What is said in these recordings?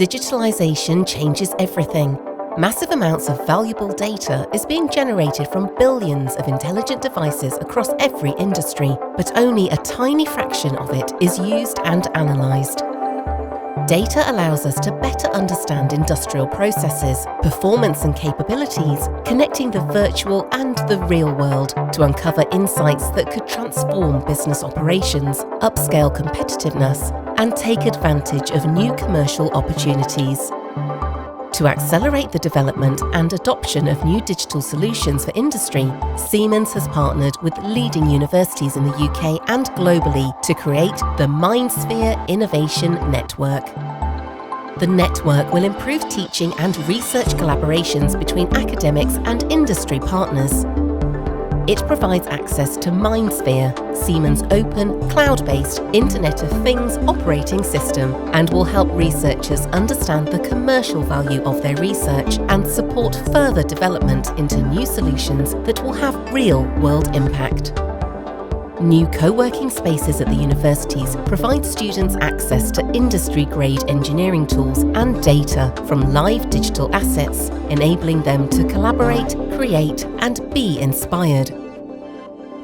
Digitalization changes everything. Massive amounts of valuable data is being generated from billions of intelligent devices across every industry, but only a tiny fraction of it is used and analysed. Data allows us to better understand industrial processes, performance and capabilities, connecting the virtual and the real world to uncover insights that could transform business operations, upscale competitiveness, and take advantage of new commercial opportunities. To accelerate the development and adoption of new digital solutions for industry, Siemens has partnered with leading universities in the UK and globally to create the MindSphere Innovation Network. The network will improve teaching and research collaborations between academics and industry partners. It provides access to MindSphere, Siemens' open, cloud-based Internet of Things operating system, and will help researchers understand the commercial value of their research and support further development into new solutions that will have real-world impact. New co-working spaces at the universities provide students access to industry-grade engineering tools and data from live digital assets, enabling them to collaborate, create, and be inspired.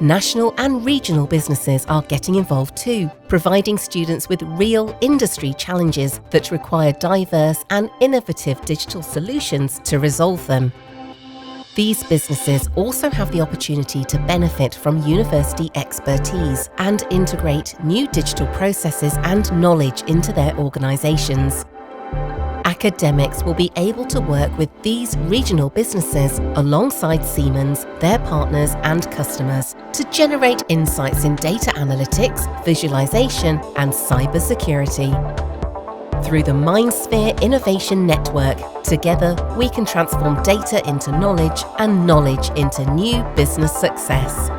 National and regional businesses are getting involved too, providing students with real industry challenges that require diverse and innovative digital solutions to resolve them. These businesses also have the opportunity to benefit from university expertise and integrate new digital processes and knowledge into their organisations. Academics will be able to work with these regional businesses alongside Siemens, their partners and customers to generate insights in data analytics, visualization and cybersecurity. Through the MindSphere Innovation Network, together we can transform data into knowledge and knowledge into new business success.